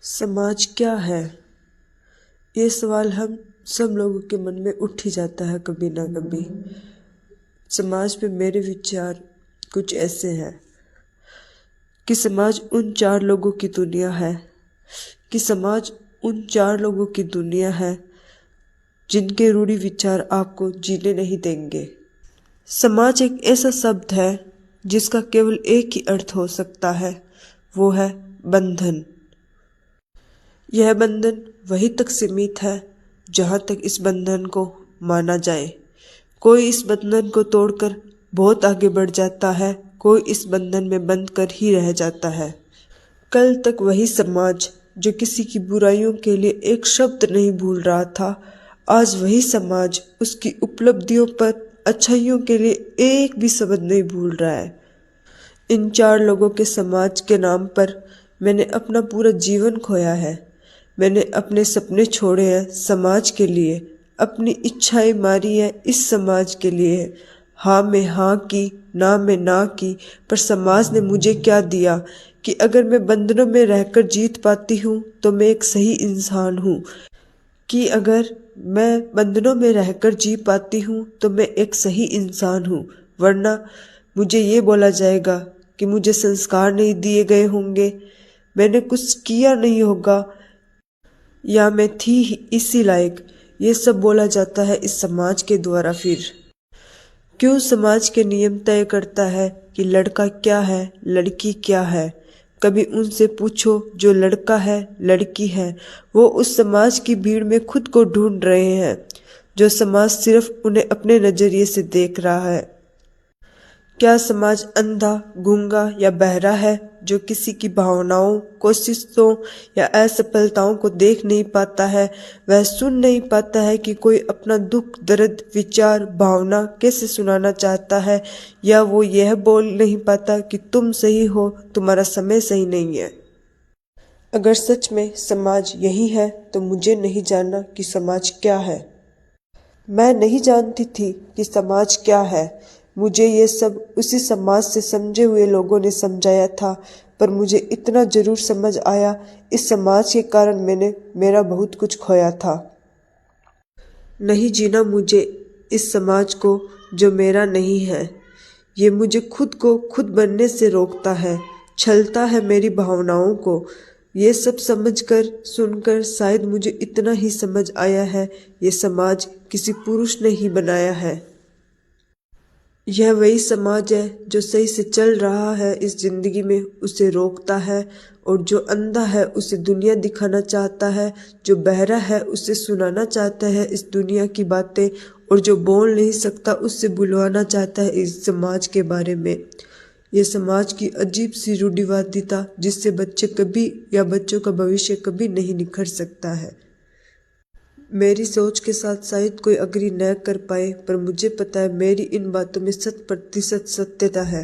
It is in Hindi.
समाज क्या है? ये सवाल हम सब लोगों के मन में उठ ही जाता है कभी ना कभी। समाज पे मेरे विचार कुछ ऐसे हैं कि समाज उन चार लोगों की दुनिया है जिनके रूढ़ि विचार आपको जीने नहीं देंगे। समाज एक ऐसा शब्द है जिसका केवल एक ही अर्थ हो सकता है, वो है बंधन। यह बंधन वहीं तक सीमित है जहाँ तक इस बंधन को माना जाए। कोई इस बंधन को तोड़कर बहुत आगे बढ़ जाता है, कोई इस बंधन में बंध कर ही रह जाता है। कल तक वही समाज जो किसी की बुराइयों के लिए एक शब्द नहीं भूल रहा था, आज वही समाज उसकी उपलब्धियों पर अच्छाइयों के लिए एक भी शब्द नहीं भूल रहा है। इन चार लोगों के समाज के नाम पर मैंने अपना पूरा जीवन खोया है। मैंने अपने सपने छोड़े हैं समाज के लिए, अपनी इच्छाएं मारी है इस समाज के लिए। हाँ में हाँ की, ना में ना की, पर समाज ने मुझे क्या दिया कि अगर मैं बंधनों में रहकर जीत पाती हूँ तो मैं एक सही इंसान हूँ, कि अगर मैं बंधनों में रहकर जी पाती हूँ तो मैं एक सही इंसान हूँ। वरना मुझे ये बोला जाएगा कि मुझे संस्कार नहीं दिए गए होंगे, मैंने कुछ किया नहीं होगा, या मैं थी ही इसी लायक। ये सब बोला जाता है इस समाज के द्वारा। फिर क्यों समाज के नियम तय करता है कि लड़का क्या है, लड़की क्या है? कभी उनसे पूछो जो लड़का है, लड़की है, वो उस समाज की भीड़ में खुद को ढूंढ रहे हैं, जो समाज सिर्फ उन्हें अपने नजरिए से देख रहा है। क्या समाज अंधा, गूंगा या बहरा है जो किसी की भावनाओं, कोशिशों या असफलताओं को देख नहीं पाता है? वह सुन नहीं पाता है कि कोई अपना दुख, दर्द, विचार, भावना कैसे सुनाना चाहता है, या वो यह बोल नहीं पाता कि तुम सही हो, तुम्हारा समय सही नहीं है। अगर सच में समाज यही है तो मुझे नहीं जानना कि समाज क्या है। मैं नहीं जानती थी कि समाज क्या है। मुझे ये सब उसी समाज से समझे हुए लोगों ने समझाया था, पर मुझे इतना जरूर समझ आया, इस समाज के कारण मैंने मेरा बहुत कुछ खोया था। नहीं जीना मुझे इस समाज को जो मेरा नहीं है। ये मुझे खुद को खुद बनने से रोकता है, छलता है मेरी भावनाओं को। ये सब समझकर, सुनकर शायद मुझे इतना ही समझ आया है, ये समाज किसी पुरुष ने ही बनाया है। यह वही समाज है जो सही से चल रहा है इस जिंदगी में उसे रोकता है, और जो अंधा है उसे दुनिया दिखाना चाहता है, जो बहरा है उसे सुनाना चाहता है इस दुनिया की बातें, और जो बोल नहीं सकता उससे बुलवाना चाहता है इस समाज के बारे में। यह समाज की अजीब सी रूढ़िवादिता जिससे बच्चे कभी या बच्चों का भविष्य कभी नहीं निखर सकता है। मेरी सोच के साथ शायद कोई अग्री न कर पाए, पर मुझे पता है मेरी इन बातों में 100% सत्यता है।